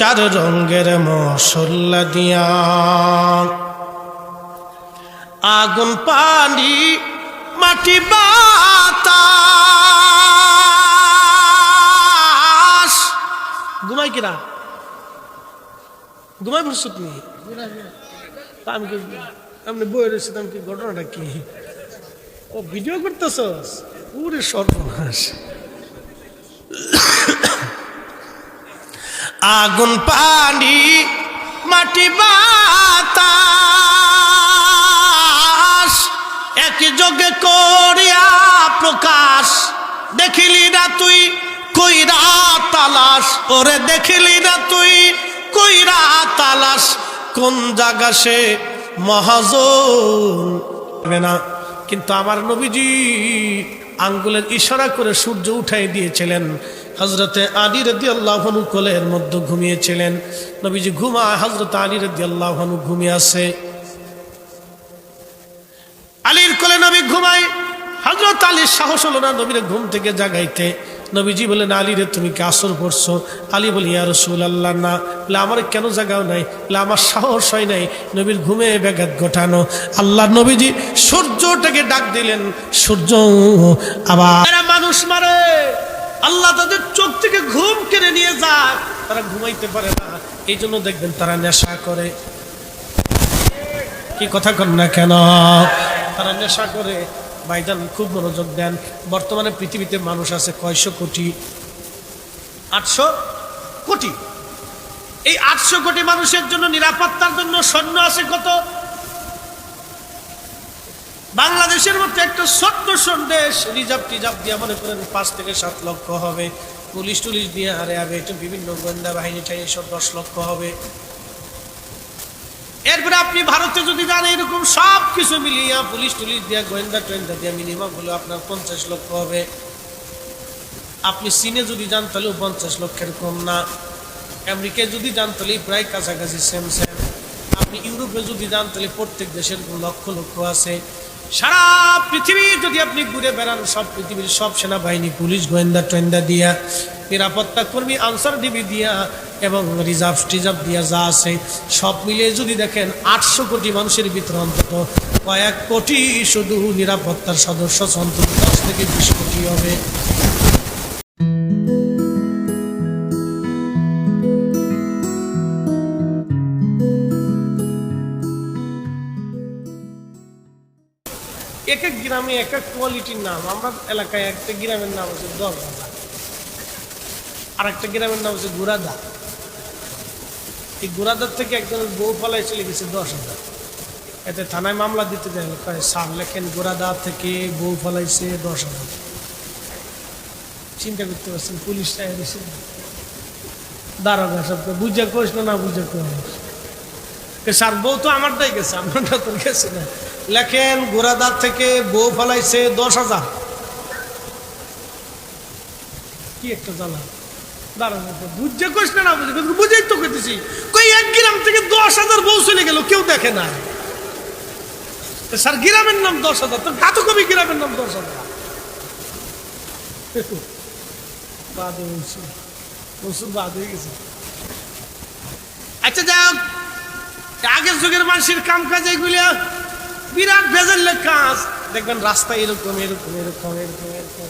চার রঙের মশলা দিয়া, আগুন পানি মাটি বাতাস। ঘুমাই কিনা? ঘুমাই পড়ছো তুমি? আমি কি আপনি বই রয়েছে, আমি কি ঘটনাটা কি? ও ভিডিও করতেছস? পুরে সর্বনাশ। আগুন পানি মাটি বাতাস একই যোগে করিয়া প্রকাশ, দেখিলি না তুই কইরা তালাশ, ওরে দেখিলি না তুই কইরা তালাশ, কোন জায়গা সে মহাজন না। কিন্তু আমার নবীজি আঙ্গুলের ইশারা করে সূর্য উঠাই দিয়েছিলেন। হযরতে আলী রাদিয়াল্লাহু আনহু কোলের মধ্যে ঘুমিয়েছিলেন। নবীজি ঘুমায়, হযরতে আলী রাদিয়াল্লাহু আনহু ঘুমিয়ে আছে। আলীর কোলে নবী ঘুমায়। হযরত আলীর সাহস হলো না নবীর ঘুম থেকে জাগাইতে। নবীজি বলেন, আলী রে তুমি কি আসর পড়ছো? আলী বলি, ইয়া রাসূলুল্লাহ না। বলে, আমার কেন জাগাও নাই? বলে, আমার সাহস হয় নাই নবীর ঘুমে ব্যাঘাত ঘটানো। আল্লাহ নবীজি সূর্যটাকে ডাক দিলেন, সূর্য আবার মানুষ মারে, আল্লাহ তাদের চোখ থেকে ঘুম কেড়ে নিয়ে যায়, তারা ঘুমাইতে পারে না। এই জন্য দেখবেন তারা নেশা করে। কি কথা কন না কেন? তারা নেশা করে। ভাইজান খুব মনোযোগ দেন। বর্তমানে পৃথিবীতে মানুষ আছে কয়শো কোটি? 800 কোটি। এই 800 কোটি মানুষের জন্য নিরাপত্তার জন্য সৈন্য আছে কত? বাংলাদেশের মতো একটা ছোট্ট দেশ, রিজার্ভ টিজার্ভ দিয়ে মনে করেন 5 থেকে 7 লক্ষ হবে। পুলিশ টুলিশ দিয়ে আরে আবে এটা বিভিন্ন গোয়েন্দা বাহিনী চাই, সব 10 লক্ষ হবে। এরপরে আপনি ভারতে যদি যান, এরকম সব কিছু মিলিয়ে পুলিশ টুলিশ দিয়ে গোয়েন্দা টোয়েন্দা দিয়ে মিনিমাম হলো আপনার 50 লক্ষ হবে। আপনি চীনে যদি যান তাহলেও 50 লক্ষের কম না। আমেরিকায় যদি যান তাহলে প্রায় কাছাকাছি সেম সেম। আপনি ইউরোপে যদি যান তাহলে প্রত্যেক দেশের লক্ষ লক্ষ আছে। সারা পৃথিবী যদি আপনি ঘুরে বেড়ান, সব পৃথিবীর সব সেনাবাহিনী পুলিশ গোয়েন্দা টোয়েন্দা দিয়া, নিরাপত্তা কর্মী আনসার ডিবি দিয়া এবং রিজার্ভ টিজার্ভ দিয়া যা আছে সব মিলিয়ে যদি দেখেন 800 কোটি মানুষের ভিতরে অন্তত কয়েক কোটি শুধু নিরাপত্তার সদস্য, অন্তত 10 থেকে 20 কোটি হবে। এক এক গ্রামে এক এক কোয়ালিটির নাম। আমরা এলাকায় একটা গ্রামের নাম হচ্ছে 10 রাজা, আর একটা গ্রামের নাম হচ্ছে গুড়াদা। এই গুড়াদার থেকে একজনের বউ পালাই চলে গেছে 10,000। এতে থানায় মামলা দিতে দেয়, স্যার লেখেন গুড়াদা থেকে বউ পালাইছে 10,000। চিন্তা করতে পারছেন? পুলিশ চাই দিছে, দারোগা সবকে বুঝে কোস না বুঝে কোস, স্যার বউ তো আমারটাই গেছে, আপনারটা তো গেছে না। লেখেন গোড়াদার থেকে বউ ফলাইছে 10,000। কি একটা জ্বালা! দাঁড়ানো বুঝে কোস না বুঝে, বুঝেই তো করতেছি। কই এক গ্রাম থেকে 10,000 বউ চলে গেল, কেউ দেখে না। স্যার গ্রামের নাম 10,000, তো গাত কবি গ্রামের নাম 10,000। বাদ হয়ে গেছে। আচ্ছা যাক, আগের যুগের মানুষের কাম কাজ এগুলো বিরাট ভেজালের কাজ। দেখবেন রাস্তা এরকম এরকম এরকম এরকম এরকম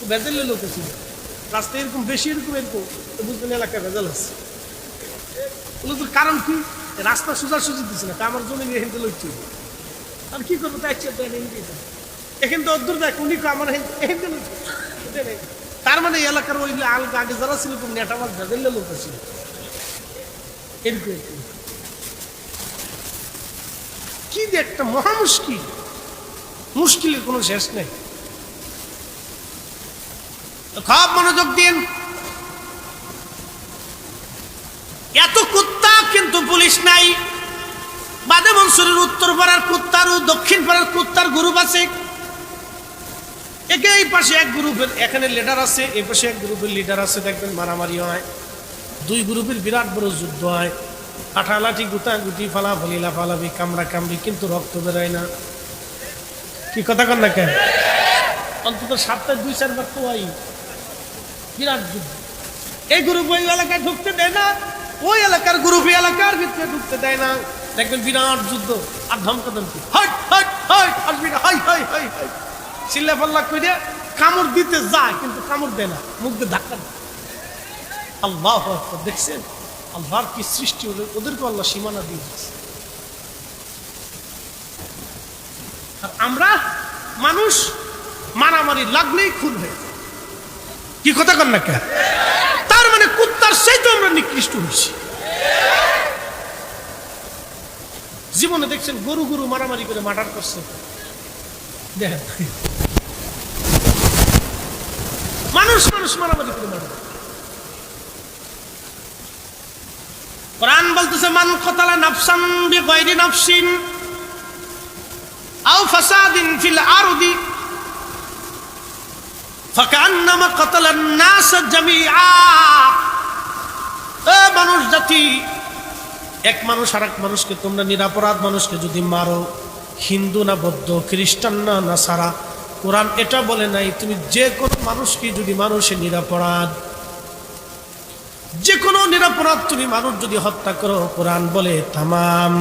ভেজালের লোক ছিল, রাস্তা এরকম বেশি এরকম এরকম, তো বুঝবেন এলাকায় ভেজাল আছে। তোর কারণ কি? রাস্তা সোজাসুজি দিচ্ছে না, আমার জমি নিয়ে হেঁটে লইছি, আর কি করবো? তাই এখান তো অদ্দূর দেখ, উনি আমার হেঁটে লইছে। তার মানে এলাকার ওই আলগা আগে যারা ছিল এরকম নেটাবাজ ভেজালের লোক ছিল এরকম। কি যে একটা মহা মুশকিল, মুশকিলের কোনো শেষ নেই। খুব মনোযোগ দিন। এত কুত্তা কিন্তু পুলিশ নাই। বাদে মনসুরের উত্তর পাড়ার কুত্তার ও দক্ষিণ পাড়ার কুত্তার গ্রুপ আছে। একে এই পাশে এক গ্রুপের এখানে লিডার আছে, এই পাশে এক গ্রুপের লিডার আছে। দেখবেন মারামারি হয়, দুই গ্রুপের বিরাট বড় যুদ্ধ হয়, আঠালাঠি গুতাগুতি ফালাফালি লাফালাফি কামড়া কামড়ি, কিন্তু রক্ত বেরোয় না। কি কথা কন না কেন? অন্তত সপ্তাহে 2-4 বার তো হয়, বিরাট যুদ্ধ। এই গ্রুপ ওই এলাকায় ঢুকতে দেয় না, ওই এলাকার গ্রুপ এই এলাকার ভিতরে ঢুকতে দেয় না। দেখবেন বিরাট যুদ্ধ আর ধমকাধমকি, হাট হাট হাট আসবি না, হাই হাই হাই হাই চিল্লা পাল্লা করে কামড় দিতে যায় কিন্তু কামড় দেয় না, মুখ দিয়ে ধাক্কা দেয়। আল্লাহু আকবার, দেখছেন আল্লাহর কি সৃষ্টি হলো, ওদেরকে আল্লাহ সীমানা দিয়ে দিয়েছে। আর আমরা মানুষ মারামারি লাগলেই খুন হয়ে যায়। কি কথা কর না কে? তার মানে কুত্তার চাইতে আমরা নিকৃষ্ট হয়েছি। জীবনে দেখছেন গরু গরু মারামারি করে মার্ডার করছে, দেখেন মানুষ মানুষ মারামারি করে মার্ডার। কোরআন বলতেছে মান কতালা নাফসান বিগাইরি নাফসিন আও ফাসাদিন ফিল আরদি ফাকান্নামা কাতালান নাস জামিআ। এ মানুষ জাতি, এক মানুষ আর এক মানুষকে তোমরা নিরাপরাধ মানুষকে যদি মারো, হিন্দু না বৌদ্ধ, খ্রিস্টান না নাসারা, কোরআন এটা বলে নাই তুমি যে কোনো মানুষকে যদি মারো সে নিরাপরাধ। যে কোনো নিরাপরাধ তুমি মানুষ যদি হত্যা করো, কোরআন বলে তামাম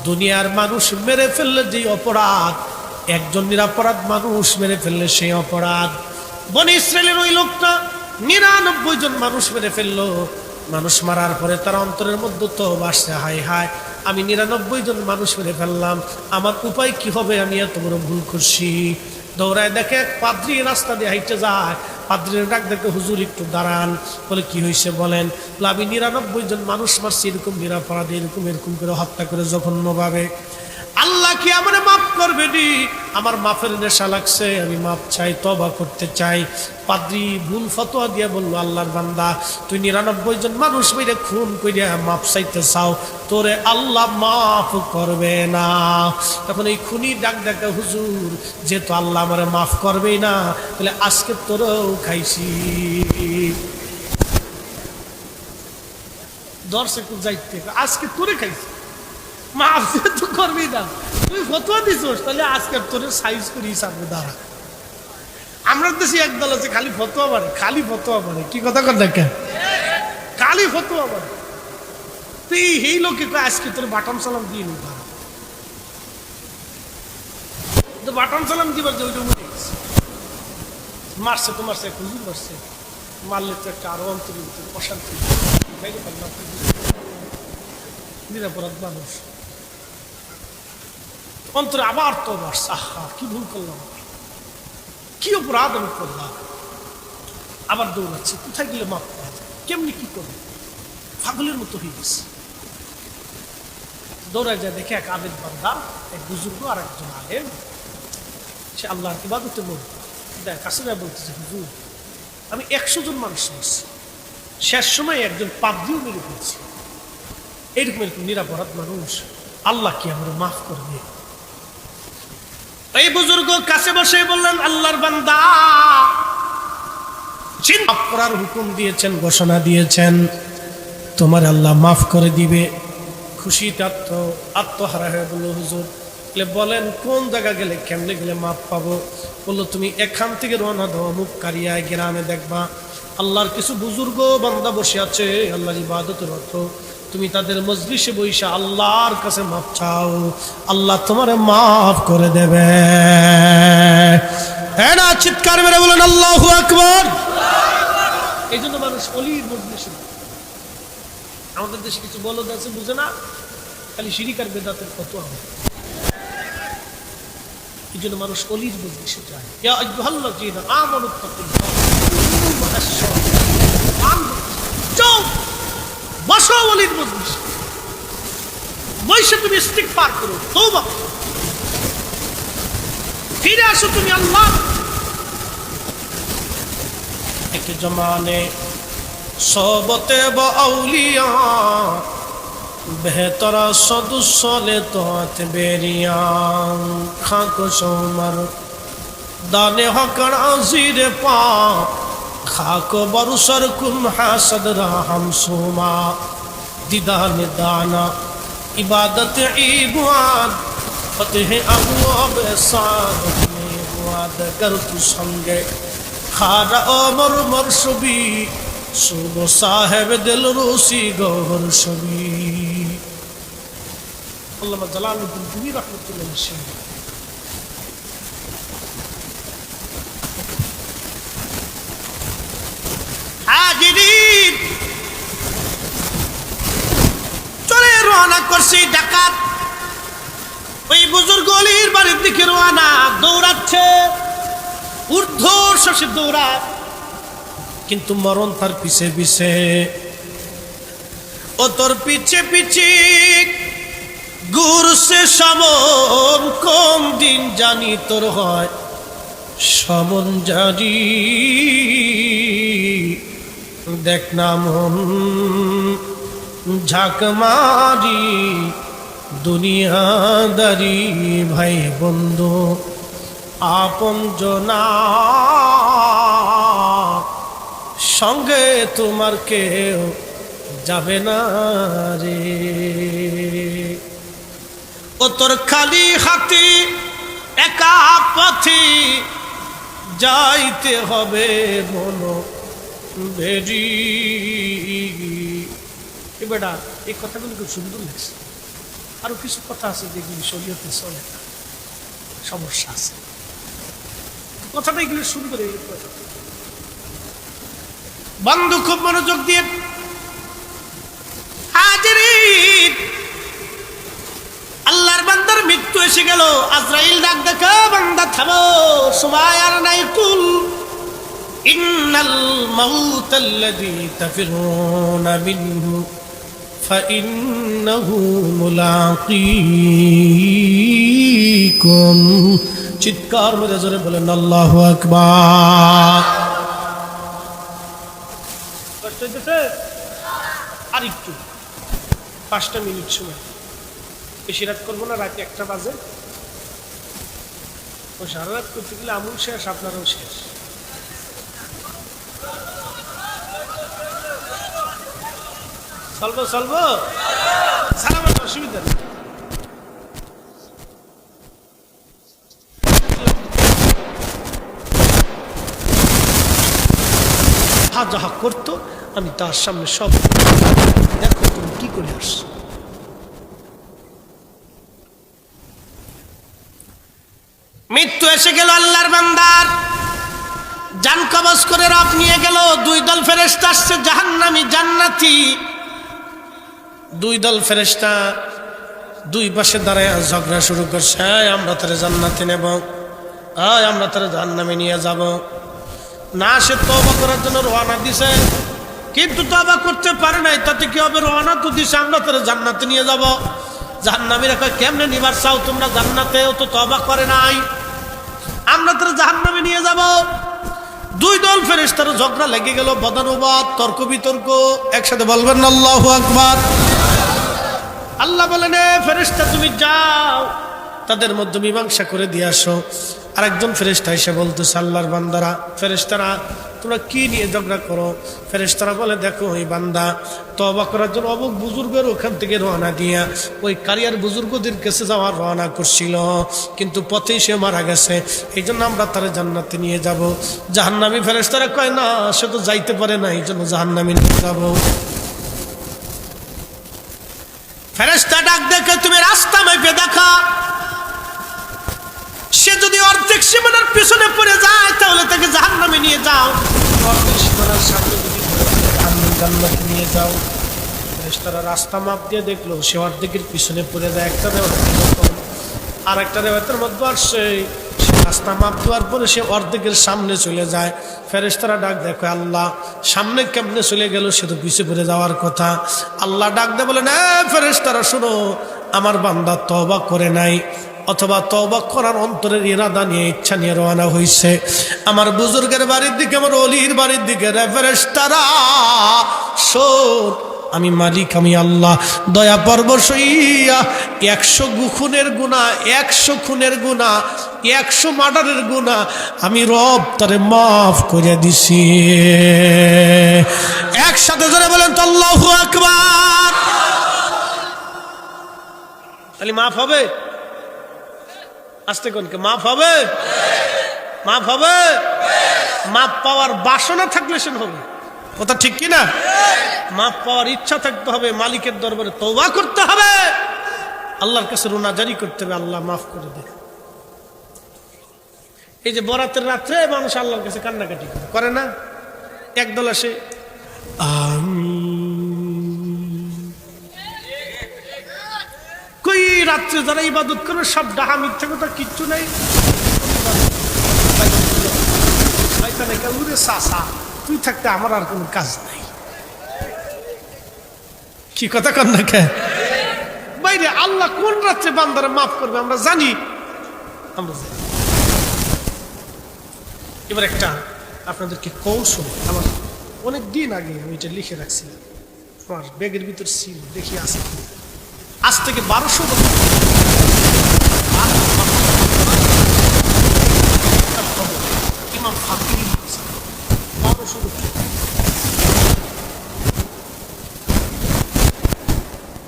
দুনিয়ার মানুষ মেরে ফেললে যে অপরাধ, একজন নিরাপরাধ মানুষ মেরে ফেললে সেই অপরাধ। বনি ইসরায়েলের ওই লোকটা 99 জন মানুষ মেরে ফেললো। মানুষ মারার পরে তার অন্তরের মধ্যে তো আসছে, হাই হাই আমি 99 জন মানুষ মেরে ফেললাম, আমার উপায় কি হবে, আমি এত বড় ভুল করছি। দৌড়ায় দেখে এক পাদ্রী রাস্তা দিয়ে হাইটে যায়, পাদ্রীর ডাক দেখে হুজুর একটু দাঁড়ান। বলে কি হয়েছে বলেন? আমি 99 জন মানুষ মারছি, এরকম নিরাপরাধ এরকম এরকম করে হত্যা করে জঘন্যভাবে। আল্লাহ কি আমারে মাফ করবে নি? আমার মাফের নেশা লাগছে, আমি মাফ চাই, তওবা করতে চাই। পাদ্রী ভুল ফতোয়া দিয়ে বলল, আল্লাহর বান্দা তুই 99 জন মানুষ মেরে খুন কইরা মাফ চাইতে চাও, তোরে আল্লাহ মাফ করবে না। তখন এই খুনি ডাক ডাকে, হুজুর যেহেতু আল্লাহ আমারে মাফ করবেই না, তাহলে আজকে তোরেও খাইছি। দর্শক যাইতে আজকে তোরে খাইছি, মাফ যেহেতু করবি না, তুই ফতোয়া দিছোস, তাহলে আজকে তোরে সাইজ করি হিসাবে দাঁড়া। আমরা দেশে একদল আছে খালি ফতোয়া বাড়ে, খালি ফতোয়া বাড়ে। কি কথা কর দেখেন, খালি ফতোয়া বাড়ে। তুই এই লোকে আজকে তোর বাটাম সালাম দিয়ে নি, বাটাম সালাম দিবার যে ওইটা মনে গেছে, মারছে তো মারছে, হুজুর মারছে, মারলে তো একটা আরো অন্তরের ভিতরে অশান্তি, নিরাপরাধ মানুষ অন্তরে আবার তো মারছে, আহা কি ভুল করলাম, কি অপরাধ আমি করলাম। আবার দৌড়াচ্ছে, কোথায় গেলে মাপ পাওয়া যায়, কেমনি কি করবে, পাগলের মতো হয়ে গেছে। দৌড়ায় যায়, দেখে এক আবেদ বান্দা, এক বুজুর্গ আর একজন আলেম, সে আল্লাহর ইবাদতে বল দেখ কাছে যায়, বলতেছে হুজুর আমি 100 জন মানুষ মারছি, শেষ সময় একজন পাদ্রীও মেরে ফেলছি, এরকম এরকম নিরাপরাধ মানুষ, আল্লাহ কি আমার মাফ করবে? এই বুজুর্গ কাছে বসে বললেন, আল্লাহর বান্দা চিন্তা করার হুকুম দিয়েছেন, ঘোষণা দিয়েছেন, তোমার আল্লাহ মাফ করে দিবে। খুশিতে আত্মহারা হয়ে বলল, হুজুর বলেন কোন জায়গা গেলে কেমনে গেলে মাফ পাবো? বললো তুমি এখান থেকে রওনা দাও, অমুক কারিয়ায় গ্রামে দেখবা আল্লাহর কিছু বুজুর্গ বান্দা বসে আছে আল্লাহর ইবাদতের অর্থ, তুমি তাদের মজলিসে বইসা আল্লাহর কাছে মাফ চাও, আল্লাহ তোমারে মাফ করে দেবে। হ্যাঁ না, চিৎকার মেরে বলেন আল্লাহু আকবার। এই জন্য মানুষ অলির মজলিসে, আমাদের দেশে কিছু বলদ আছে বুঝে না, খালি শিরিক আর বেদাতের ফতোয়া হয়, এই জন্য মানুষ অলির মজলিসে যায়। ইয়া আইয়ুহাল্লাযীনা আমানুত্তাকুল্লাহ যাও বসো অলির মজলিসে, বসে তুমি ইস্তিগফার করো, তওবা ফিরে আসো তুমি আল্লাহ। এক জমানে সবতে বা আউলিয়া বেহতর সদুসলে তোত বেরিয়া খাকো সোমর দানে হকর আজিরে পা খাকো বরসর কুম হাসদ রাহম সোমা দিদান দানা ইবাদত ইবাদ ফতেহ আবওয়াব সাদ ইবাদ কর তু সঙ্গে খারা ওমর মরসবি শুভ সাহেব দিল রুসি গহর ছবি। আল্লামা জালালউদ্দিন রুমি রাহমাতুল্লাহ আলাইহি। হাজিরিন, চলে রওনা করছি ডাকাত। ওই বুজুর্গ অলির বাড়ির দিকে রওনা, দৌড়াচ্ছে, ঊর্ধ্বশ্বাসে দৌড়ায়, কিন্তু মরণ তার পিছে পিছে। ও তোর পিছে পিছে ঘুরছে সমন, কোন দিন জানি তোর হয় সমন জারি। দেখ না মন ঝাঁক মারি দুনিয়াদারি, ভাই বন্ধু আপন জনা সঙ্গে তোমার কেউ যাবে না রে। ও তোর খালি হাতে একা পথে যাইতে হবে মনো বেরি। বেটা এই কথাগুলো খুব সুন্দর লাগছে। আরো কিছু কথা আছে যেগুলি শরীয়তে চলে না, সমস্যা আছে। কথাটা এগুলো সুন্দর। বন্ধু খুব মনোযোগ দিয়ে হাজিরিন, আল্লাহর বান্দার মৃত্যু এসে গেল। আজরাইল ডাক দেখো, বান্দা থামো, সময় আর নাই। কুল ইন্নাল মাউতাল্লাযী তাফিরুনা মিনহু ফাইন্নাহু মুলাকীকুম। চিৎকার মেরে জোরে বলেন আল্লাহু আকবার। কষ্ট হইতেছে? আর একটু 5টা মিনিট সময়, বেশি রাত করবো না। রাত 1টা বাজে। ও সারা রাত করতে গেলে আমুল শেষ, আপনারও শেষ। চলবো চলবো, সালাম, অসুবিধা নেই। যাহা করতো আমি তার সামনে সব, দেখো তুমি কি করে আসছো। মৃত্যু এসে গেল আল্লাহর বান্দার, জান কবজ করে রব নিয়ে গেল। 2 দল ফেরেশতা আসছে, জাহান্নামী জান্নাতি। 2 দল ফেরেশতা 2 পাশে দাঁড়ায় ঝগড়া শুরু করছে। আমরা তারে জান্নাতে নেব, আমরা তারে জাহান্নামে নিয়ে যাব না। সে তওবা করার জন্য রওনা দিছে, কিন্তু তওবা করতে পারে নাই। তাতে কি হবে? রওনা তো দিছে, আমরা তারে জান্নাতে নিয়ে যাব। জাহান্নামীরা কয়, কেমনে নিবার চাও তোমরা জান্নাতে? ও তো তওবা করে নাই, আমরা তারে জাহান্নামে নিয়ে যাব। 2 দল ফেরেশতার ঝগড়া লেগে গেল, বদানুবাদ, তর্ক বিতর্ক। একসাথে বলবেন না আল্লাহু আকবার। আল্লাহ বলেন, ফেরেশতা তুমি যাও, তাদের মধ্যে মীমাংসা করে দিয়ে আসো। আরেকজন ফেরেশতা এসে বলতেছে, আল্লাহর বান্দারা, ফেরেশতারা তোমরা কি নিয়ে ঝগড়া করো? ফেরেশতারা বলে, দেখো ওই বান্দা তওবা করার জন্য অমুক বুজুর্গের ওখান থেকে রওনা দিয়া ওই কারিয়ার বুজুর্গদের কাছে যাওয়ার রওনা করছিল, কিন্তু পথেই সে মারা গেছে, এই জন্য আমরা তার জান্নাতে নিয়ে যাব। জাহান্নামী ফেরেশতারা কয়, না সে তো যাইতে পারে না, এই জন্য জাহান্নামে নিয়ে যাব। ফেরেশতা ডাক দেখে, তুমি রাস্তা মাইপে দেখা, সে যদি অর্ধেক সীমানার পিছনে পড়ে যায় তাহলে তাকে জাহান্নামে নিয়ে যাও, অর্ধেক সীমানার সামনে যদি জান্নাতে নিয়ে যাও। ফেরেশতারা রাস্তা মাপ দিয়ে দেখলো সে অর্ধেকের পিছনে পড়ে যায়। একটা আর একটা রেওয়ায়েতের মধ্যে আসছে সে রাস্তা মাপ দেওয়ার পরে সে অর্ধেকের সামনে চলে যায়। ফেরেশতারা ডাক দেখো, আল্লাহ সামনে কেমনে চলে গেল? সে তো পিছে পড়ে যাওয়ার কথা। আল্লাহ ডাক দিয়ে বলেন, ফেরেশতারা শোনো, আমার বান্দা তওবা করে নাই, অথবা তওবা করার অন্তরের ইরাদা নিয়ে, ইচ্ছা নিয়ে রওনা হয়েছে আমার বুজুর্গের বাড়ির দিকে, আমার অলির বাড়ির দিকে। রে ফেরেশতারা শোন, আমি মালিক, আমি আল্লাহ, দয়া পরবশ হইয়া 100 খুনের গুনাহ, 100 খুনের গুনাহ, 100 মার্ডারের গুনাহ আমি রব তারে মাফ করে দিছি। একসাথে জোরে বলেন তো আল্লাহু আকবার। তাহলে মাফ হবে? আস্তে কোনকে মাফ হবে? মাফ হবে? মাফ পাওয়ার বাসনা থাকলে সে হবে। কথা ঠিক কি না? মাফ পাওয়ার ইচ্ছা থাকতে হবে, মালিকের দরবারে তওবা করতে হবে, আল্লাহর কাছে রোনাজারি করতে হবে, আল্লাহ মাফ করে দে। এই যে বরাতের রাত্রে মানুষ আল্লাহর কাছে কান্নাকাটি করে না? একদল আসে কই রাত্রে যারা ইবাদত করবে সব ডাহা মিথ্যা কথা, কিচ্ছু নাই। তুই থাকতে আমার আর কোনো কাজ নাই। কি কথা কর না কে বাইরে? আল্লাহ কোন রাত্রে বান্দারা মাফ করবে আমরা জানি, আমরা জানি। এবার একটা আপনাদেরকে কৌশল, আমার অনেক দিন আগে আমি এটা লিখে রাখছিলাম, আমার ব্যাগের ভিতর ছিল, দেখি আছে। আজ থেকে 1200 বছর ইমাম ফাকির 1200 বছর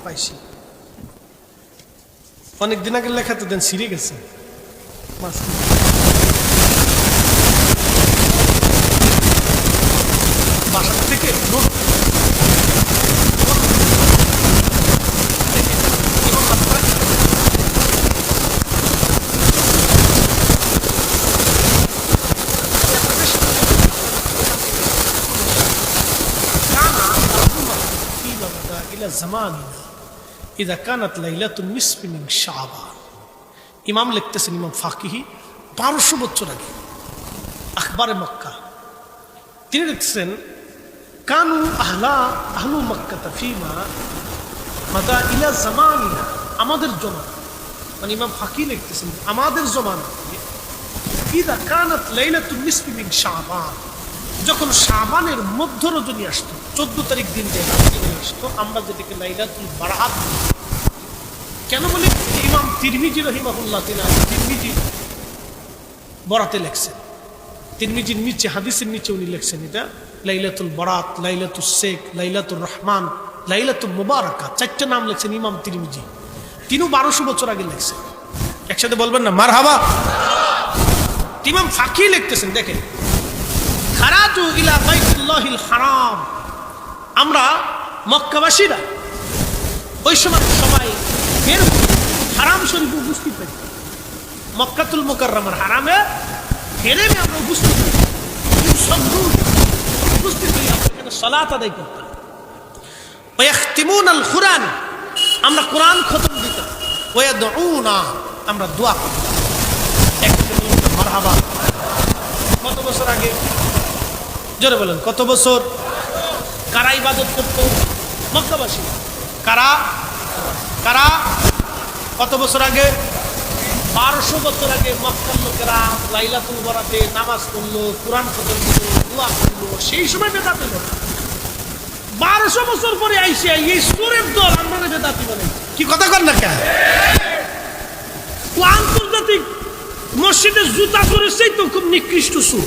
পাইছি। অনেকদিন আগে লেখা তো দেন ছিঁড়ে গেছে। বাসা থেকে ইমাম লিখতেছেন, ইমাম ফাকিহি 1200 বছর আগে আখবারে মক্কা তিনি লিখছেন, কানু আহলু মক্কা ফিমা মাদা ইলা জামানিনা, আমাদের জমানা, মানে ইমাম ফাকি লিখতেছেন আমাদের জমানা ইদা কানাত লাইলাতুন নিসফি মিন শাবান, যখন শাবানের মধ্য রজনী আসতো, 14 তারিখ দিন আসতো, আমরা যেটাকে লাইলাতুল বারাত। কেন বলি? ইমাম তিরমিজি রাহিমাহুল্লাহ তিরমিজি বরাতে লেখছেন, তিরমিজির নিচে হাদিসের নিচে উনি লেখছেন এটা লাইলাতুল বারাত, লাইলাতুল শেখ, লাইলাতুল রহমান, লাইলাতুল মুবারাকা, 4টা নাম লেখছেন ইমাম তিরমিজি। তিনিও 1200 বছর আগে লেখছেন। একসাথে বলবেন না মারহাবা? ইমাম ফাকি লিখতেছেন, দেখেন, খারাজু ইলা বাইতুল্লাহিল হারাম, আমরা মক্কাবাসীরা ওই সময় সবাই বের হারাম শরীফ উপস্থিত হই, মক্কাতুল মুকাররমার হারামে হেরে আমরা উপস্থিত হই, উপস্থিত হই, আমরা এখানে সালাত আদায় করতাম। ওয়াখতিমুনাল কুরআন, আমরা কোরআন খতম দিতাম। ওয়াদউনা, আমরা দোয়া করতাম। মারহাবা। কত বছর আগে? জোরে বলেন, কত বছর? কারা ইবাদত করত? মক্কাবাসী। কারা কারা? কত বছর আগে? 1200 বছর আগে মক্কার লোকেরা লাইলাতুল বারাতে নামাজ পড়লো, কোরআন খতম করলো, দোয়া করলো। সেই সময় বেদাতি বলে। 1200 বছর পরে আইসে এই সুরের দল আমরা বেদাতি বলে। কি কথা কর না কেন? ও আন্তর্জাতিক মসজিদে জুতা করেছেই তো খুব নিকৃষ্ট সুর।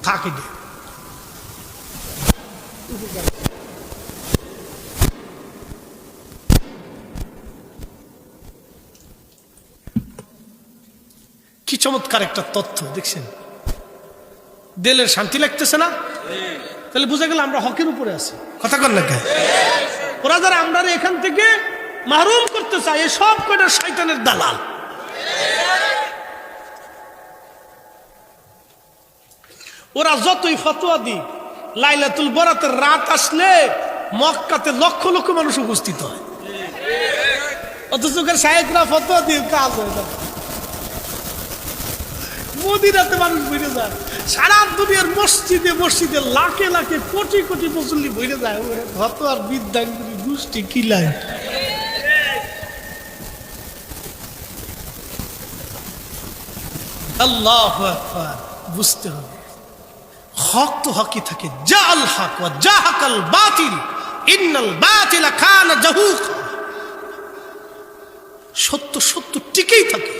থাকে কি চমৎকার একটা তথ্য দেখছেন, দিলের শান্তি লাগতেছে না? তাহলে বুঝা গেল আমরা হকের উপরে আছি। কথা কর না কেন? ওরা যারা আমরা এখান থেকে মাহরুম করতে চায়, এই সব কয়টা শয়তানের দালাল। ওরা যতই ফতোয়া দিক, লাইলাতুল বারাতের রাত আসলে মক্কাতে লক্ষ লক্ষ মানুষ উপস্থিত হয়, অথচ শায়েখরা ফতোয়া দিয়ে কাজ হয় না। মদিনাতে মানুষ বেড়ে যায়, সারা দুনিয়ার মসজিদে মসজিদে লাখে লাখে কোটি কোটি মুসল্লি বেড়ে যায়। ফতোয়ার বিদ্যাঙ্গুরি গোষ্ঠী কিলায়। আল্লাহু আকবার। বুঝতে হবে হক তো হকই থাকে। জাল হক ওয়া জাহাকাল বাতিল ইন্নাল বাতিলা কানা জাহুকা। সত্য সত্য টিকেই থাকে,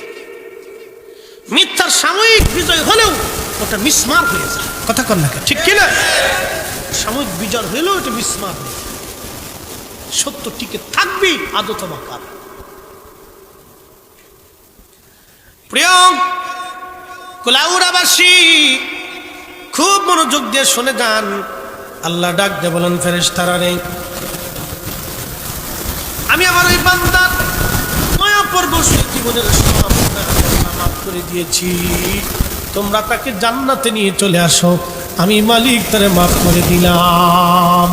মিথ্যার সাময়িক বিজয় হলেও ওটা মিসমার হয়ে যায়। কথা কর না ঠিক কিনা? সাময়িক বিজয় হলেও ওটা মিসমার হয়ে যায়। সত্য টিকে থাকবেই আদতমা কাল। প্রিয় কুলাউড়াবাসী খুব মনোযোগ দিয়ে শুনে যান। আল্লাহ ডাক দিয়ে বলেন, ফেরেশতারা রে, আমি আমার ওই বান্দার দয়াপরবশ জীবনের সব গুনাহ মাফ করে দিয়েছি। তোমরা তাকে জান্নাতে নিয়ে চলে আসো, আমি মালিক তারে মাফ করে দিলাম।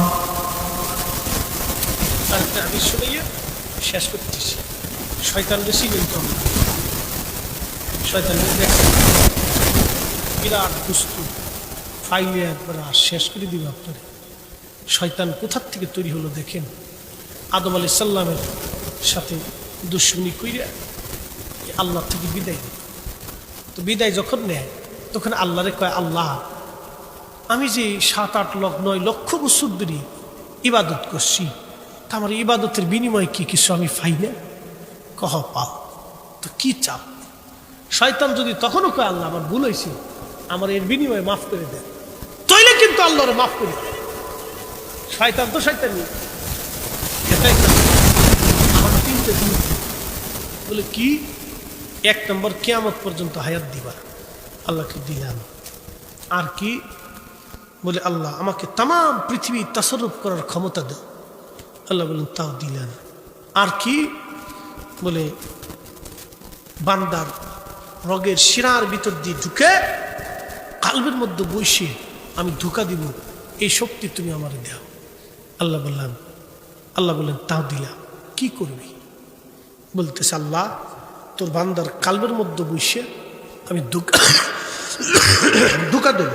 আমি শুনিয়ে শেষ করতেছি। শয়তান বেশি কিন্তু শয়তান বিরাট দুষ্টু, ফাইলে একবার শেষ করে দিবে আপনারা। শয়তান কোথার থেকে তৈরি হলো দেখেন। আদম আলাইহিস সালামের সাথে দুশ্মনী কইরা আল্লাহ থেকে বিদায় নেয়। তো বিদায় যখন নেয় তখন আল্লাহরে কয়, আল্লাহ আমি যে 7-8-9 লক্ষ বছর ধরে ইবাদত করছি, তা আমার ইবাদতের বিনিময়ে কি কিছু আমি পাই না? কহ পাও, তো কি চাপ? শয়তান যদি তখনও কয়, আল্লাহ আমার ভুল হয়েছে, আমার এর বিনিময়ে মাফ করে দেন, তাইলে কিন্তু আল্লাহরে মাফ করে দেন। শয়তান তো শয়তানি। এটাই আমার 3টে দিন বলে কি? 1 নম্বর, কিয়ামত পর্যন্ত হায়াত দিবা, আল্লাহকে দিলাম। আর কি বলে, আল্লাহ আমাকে তাম পৃথিবী তাসাররুফ করার ক্ষমতা দাও, আল্লাহ বলেন তাও দিলেন। আর কি বলে, বান্দার রগের শিরার ভিতর দিয়ে ঢুকে কালবের মধ্যে বসে আমি ধোঁকা দিব, এই শক্তি তুমি আমার দাও। আল্লাহ বললেন তাও দিলাম। কি করবি? বলতেছে, আল্লাহ তোর বান্দার কালবের মধ্যে বসে আমি ধোঁকা দেব,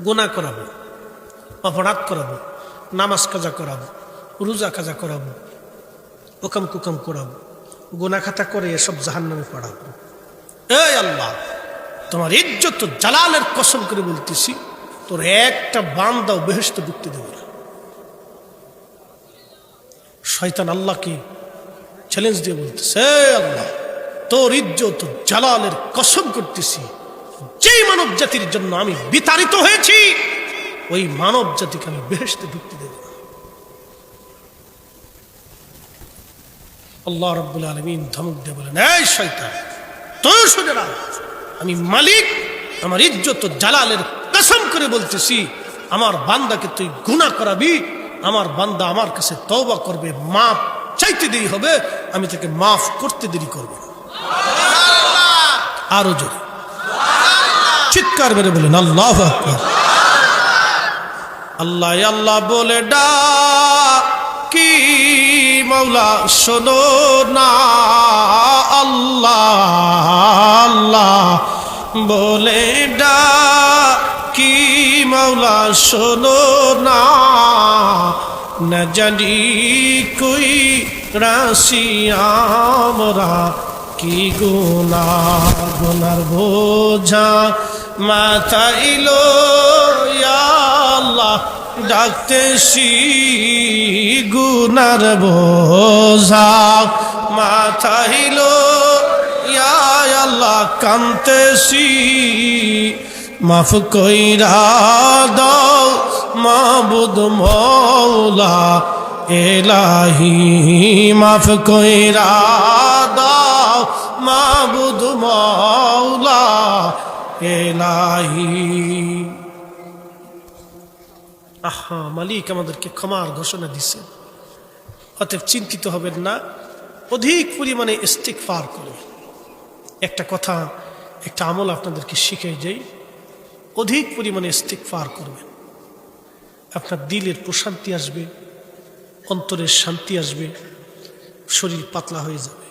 গুনাহ করাবো, অপরাধ করাবো, নামাজ কাজা করাবো, রোজা কাজা করাবো, ওকাম কুকাম করাবো, গুনাহ খাতা করে এসব জাহান্নামে পড়াবো। এই আল্লাহ, তোমার ইজ্জত জালালের কসম করে বলতেছি, তোর একটা বান্দাও বেহেশতে ঢুকতে দেব না। শয়তান আল্লাহকে চ্যালেঞ্জ দিয়ে বলতেছে, আল্লাহ তোর ইজ্জত জালালের কসম করতেছি, যেই মানব জাতির জন্য আমি বিতাড়িত হয়েছি ওই মানব জাতিকে আমি বেহেশতে ঢুকতে দেব না। আল্লাহ রাব্বুল আলামিন ধমক দিয়ে বলেন, এই শয়তান তুই শুনে রাখ, আমি মালিক, আমার ইজ্জত জালালের কসম করে বলতেছি, আমার বান্দাকে তুই গুনাহ করাবি, আমার বান্দা আমার কাছে তওবা করবে, মাফ চাইতে দেরি হবে, আমি তাকে মাফ করতে দেরি করব না। আরো জোরে চিৎকার মেরে বলেন আল্লাহু আকবার। আল্লাহ আল্লাহ বলে ডাকি মাওলা শোনো না, আল্লাহ আল্লাহ বলে ডাকি মাওলা শোনো না, না জানি কই রাশি আমরা কি গুনার বোঝা মাথাইলো, ইয়া আল্লাহ ডাকতেছি গুনার বোঝা মাথাইলো, ইয়া আল্লাহ কান্তেছি মাফ কইরা দাও মাবুদ মওলা এলাহি, মাফ কইরা দাও মাবুদ মওলা এলাহি। আহা, মালিক আমাদেরকে ক্ষমার ঘোষণা দিচ্ছেন, অতএব চিন্তিত হবেন না, অধিক পরিমাণে ইস্তিগফার করবেন। একটা কথা, একটা আমল আপনাদেরকে শিখে যাই, অধিক পরিমাণে ইস্তিগফার করবেন, আপনার দিলের প্রশান্তি আসবে, অন্তরের শান্তি আসবে, শরীর পাতলা হয়ে যাবে।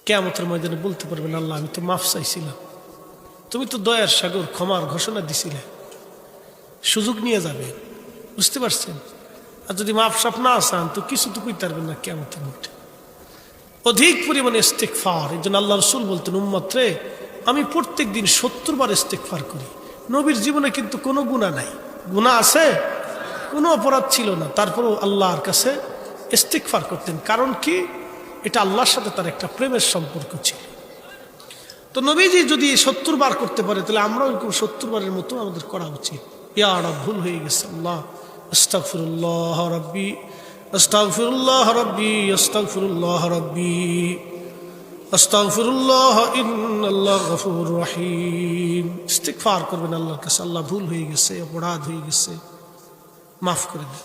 কিয়ামতের ময়দানে বলতে পারবেন, আল্লাহ আমি তো মাফ চাইছিলাম, তুমি তো দয়ার সাগর, ক্ষমার ঘোষণা দিছিলে, সুযোগ নিয়ে যাবে, বুঝতে পারছেন? আর যদি মাফ সাফ না চান তো কিছু তো কইতে পারবেন না কিয়ামতের মধ্যে। অধিক পরিমাণে ইস্তিগফার। এই জন্য আল্লাহ রাসূল বলতেন, উম্মত রে আমি প্রত্যেক দিন 70 বার ইস্তিগফার করি। নবীর জীবনে কিন্তু কোনো গুনাহ নাই, গুনাহ আছে, কোনো অপরাধ ছিল না, তারপরেও আল্লাহর কাছে ইস্তিগফার করতেন। কারণ কি? এটা আল্লাহর সাথে তার একটা প্রেমের সম্পর্ক ছিল। তো নবীজি যদি 70 বার করতে পারে, তাহলে আমরাও এরকম 70 বারের মতো আমাদের করা উচিত। ইয়া রব, ভুল হয়ে গেছে, আল্লাহ আস্তাগফিরুল্লাহ রাব্বি, আস্তাগফিরুল্লাহ রাব্বি, আস্তাগফিরুল্লাহ রাব্বি, আস্তাগফিরুল্লাহ ইন্নাল্লাহ গফুরুর রহিম। ইস্তিগফার করবেন আল্লাহর কাছে, আল্লাহ ভুল হয়ে গেছে, অপরাধ হয়ে গেছে, মাফ করে দেন।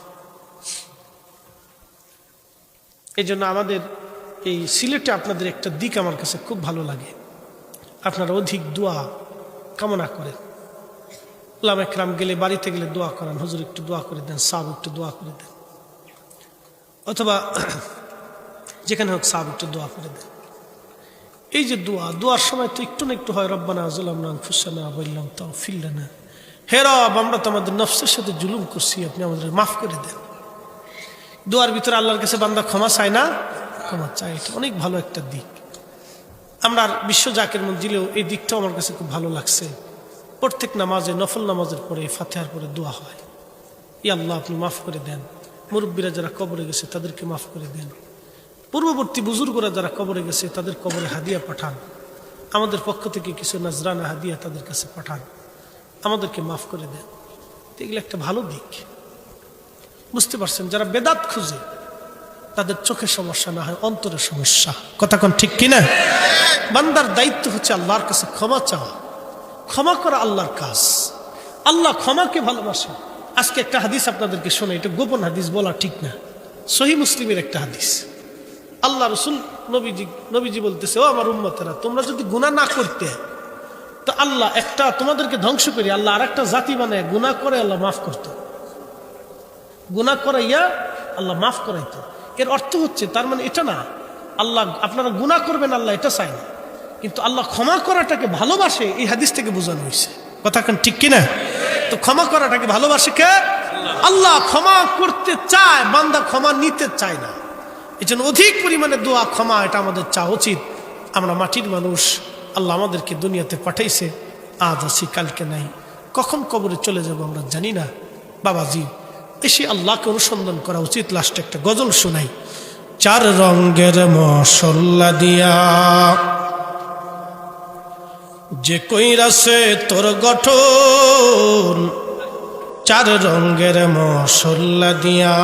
এই জন্য আমাদের এই সিলেটে আপনাদের একটা দিক আমার কাছে খুব ভালো লাগে, আপনারা অধিক দোয়া কামনা করেন। উলামা ইকরাম গেলে, বাড়িতে গেলে দোয়া করান, হুজুর একটু দোয়া করে দেন, সাহেব একটু দোয়া করে দেন, অথবা যেখানে হোক সাহেব একটু দোয়া করে দেন। এই যে দোয়ার সময় তো একটু না একটু হয়, রব্বানা যালামনা আনফুসানা ওয়া ইল্লাম তাগফির লানা, হে রব আমরা তো আমাদের নফসের সাথে জুলুম করছি, আপনি আমাদের মাফ করে দেন। দোয়ার ভিতরে আল্লাহর কাছে বান্দা ক্ষমা চায় না, ক্ষমা চায়। এটা অনেক ভালো একটা দিক। আমরা বিশ্ব জাকের মঞ্জিলেও এই দিকটাও আমার কাছে খুব ভালো লাগছে। প্রত্যেক নামাজে, নফল নামাজের পরে, ফাতিহার পরে দোয়া হয়, ই আল্লাহ আপনি মাফ করে দেন, মুরব্বীরা যারা কবরে গেছে তাদেরকে মাফ করে দেন, পূর্ববর্তী বুজুর্গরা যারা কবরে গেছে তাদের কবরে হাদিয়া পাঠান, আমাদের পক্ষ থেকে কিছু নাজরানা হাদিয়া তাদের কাছে পাঠান, আমাদেরকে মাফ করে দেন। এগুলো একটা ভালো দিক, বুঝতে পারছেন? যারা বেদাত খুঁজে তাদের চোখে সমস্যা না হয়, অন্তরের সমস্যা। কথা কোন ঠিক কিনা? বান্দার দায়িত্ব হচ্ছে আল্লাহর কাছে ক্ষমা চাওয়া, ক্ষমা করা আল্লাহর কাজ। আল্লাহ ক্ষমাকে ভালোবাসে। আজকে একটা হাদিস আপনাদেরকে শোনে, এটা গোপন হাদিস, বলা ঠিক না, সহিহ মুসলিমের একটা হাদিস। আল্লাহ রসুল নবীজি বলতেছে, ও আমার উম্মতেরা, তোমরা যদি গুনাহ না করতে তো আল্লাহ একটা তোমাদেরকে ধ্বংস করি, আল্লাহ আর একটা জাতি বানায় গুনাহ করে আল্লাহ মাফ করতো, গুনাহ করাইয়া আল্লাহ মাফ করাইতো। এর অর্থ হচ্ছে, তার মানে এটা না আল্লাহ আপনারা গুনাহ করবেন আল্লাহ এটা চায় না, কিন্তু আল্লাহ ক্ষমা করাটাকে ভালোবাসে, এই হাদিস থেকে বোঝানো হয়েছে। কথা কেন ঠিক কিনা? তো ক্ষমা করাটাকে ভালোবাসে কে? আল্লাহ। ক্ষমা করতে চায়, বান্দা ক্ষমা নিতে চায় না। এই জন্য অধিক পরিমাণে দোয়া, ক্ষমা, এটা আমাদের চাওয়া উচিত। আমরা মাটির মানুষ, আল্লাহ আমাদেরকে দুনিয়াতে পাঠাইছে, আজ আছি কালকে নাই, কখন কবরে চলে যাব আমরা জানি না। বাবাজি, এসে আল্লাহকে অনুসন্ধান করা উচিত। লাস্টে একটা গজল শোনাই। চার রঙের মশলা দিয়া যে কইরাছে তোর গঠন, চার রঙের মশলা দিয়া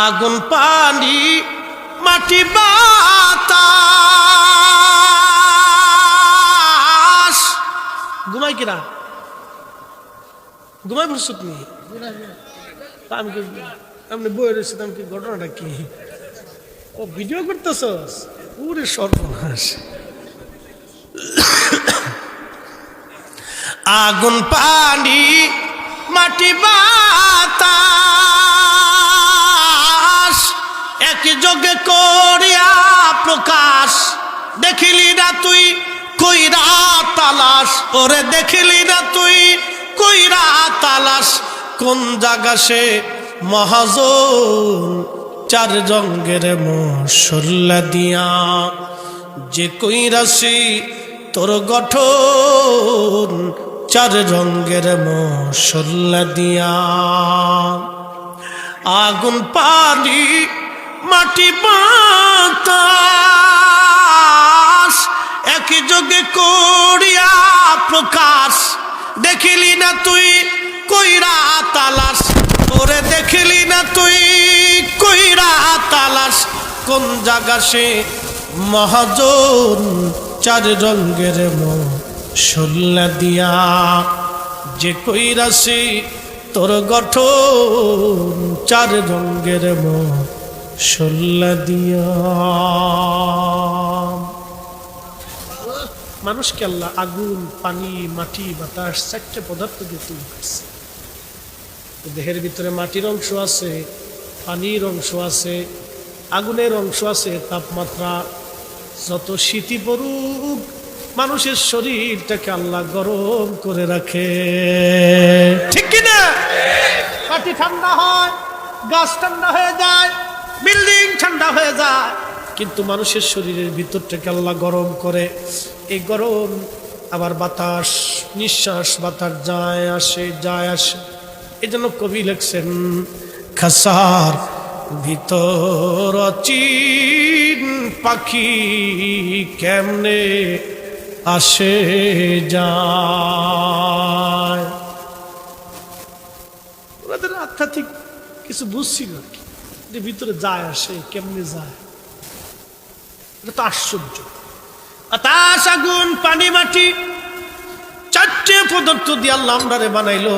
আগুন, পানি, মাটি, বাতাস। ঘুমাই কিনা? ঘুমাই পড়ছো তুমি? আমি কি আপনি বই রয়েছে, আমি কি ঘটনাটা কি? ও ভিডিও করতেছস? পুরে সর্বনাশ। আগুন, পানি, মাটি, বাতাস একই যোগে করিয়া প্রকাশ, দেখিলি না তুই কইরা তালাশ, ওরে দেখিলি না তুই কইরা তালাশ, কোন জায়গা সে মহাজন, চার রঙের মশলা দিয়া যে কইরাছি তোর গঠন, চার রঙের মশলা দিয়া আগুন, পানি, মাটি, বাতাস একই যোগে করিয়া প্রকাশ, দেখিলি না তুই কইরা তালাশ, ওরে দেখিলি না তুই কইরা তালাশ, কোন জায়গা সে মহাজন, চার রঙের মশলা দিয়া যে কইরাছি তোর গঠন, চার রঙের মশলা দিয়া। মানুষকে আল্লাহ আগুন, পানি, মাটি, বাতাস, চারটে পদার্থ দিয়ে তৈরি করছে। দেহের ভিতরে মাটির অংশ আছে, পানির অংশ আছে, আগুনের অংশ আছে। তাপমাত্রা যত শীতই পড়ুক, মানুষের শরীরটাকে আল্লাহ গরম করে রাখে, ঠিক কিনা? মাটি ঠান্ডা হয়, গাছ ঠান্ডা হয়ে যায়, বিল্ডিং ঠান্ডা হয়ে যায়, কিন্তু মানুষের শরীরের ভিতরটাকে আল্লাহ গরম করে। এই গরম আবার বাতাস, নিঃশ্বাস, বাতাস যায় আসে, যায় আসে। এই জন্য কবি লিখছেন, খাসার ভিতর চিন পাখি কেমনে আসে যায়। ওনাদের আধ্যাত্মিক কিছু বুঝছিল আর কি, যে ভিতরে যায় আসে, কেমনে যায়। এটা তো আশ্চর্য। বাতাস, আগুন, পানি, মাটি, চারটে পদার্থ দিয়ে আল্লাহ আমরারে বানাইলো।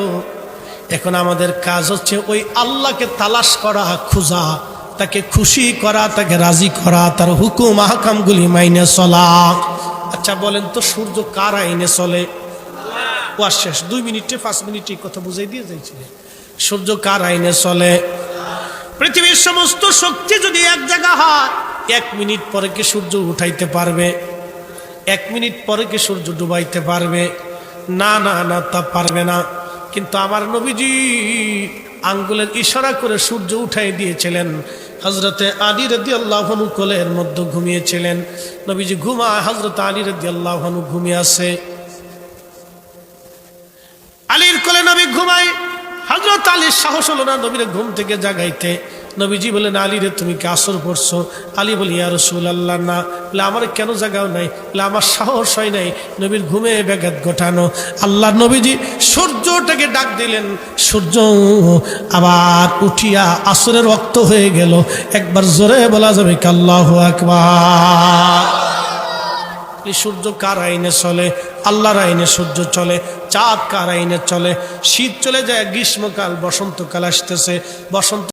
এখন আমাদের কাজ হচ্ছে ওই আল্লাহকে তালাশ করা, খোঁজা, তাকে খুশি করা, তাকে রাজি করা, তার হুকুম আহকামগুলি মাইনে চলা। আচ্ছা বলেন তো, সূর্য কার আইনে চলে? ও শেষ 2 মিনিটে 5 মিনিটে কথা বুঝাই দিয়ে যাইছিলেন। সূর্য কার আইনে চলে? পৃথিবীর সমস্ত শক্তি যদি এক জায়গা হয়, 1 মিনিট পরে কি সূর্য উঠাইতে পারবে? 1 মিনিট পরে কি সূর্য ডুবাইতে পারবে? না না না, তা পারবে না। কিন্তু আমার নবীজি আঙ্গুলের ইশারা করে সূর্য উঠাই দিয়েছিলেন। হযরতে আলী রাদিয়াল্লাহু আনহু কোলের মধ্যে ঘুমিয়েছিলেন। নবীজি ঘুমায়, হযরতে আলী রাদিয়াল্লাহু আনহু ঘুমিয়ে আছে। আলীর কোলে নবী ঘুমায়। হযরত আলীর সাহস হলো না নবীর ঘুম থেকে জাগাইতে। নবীজি বলেন, আলী রে তুমি কি আসর পড়ছো? আলী বলি, ইয়া রাসূলুল্লাহ না। বলে, আমার কেন জাগাও নাই? বলে, আমার সাহস হয় নাই নবীর ঘুমে ব্যাঘাত ঘটানো। আল্লাহ নবীজি সূর্যটাকে ডাক দিলেন। সূর্য আবার উঠিয়া আসরের ওয়াক্ত হয়ে গেল। একবার জোরে বলা যাবে কি আল্লাহু আকবার? সূর্য কার আইনে চলে? আল্লাহর আইনে সূর্য চলে। চাঁদ কার আইনে চলে? শীত চলে যায়, গ্রীষ্মকাল, বসন্তকাল আসতেছে। বসন্ত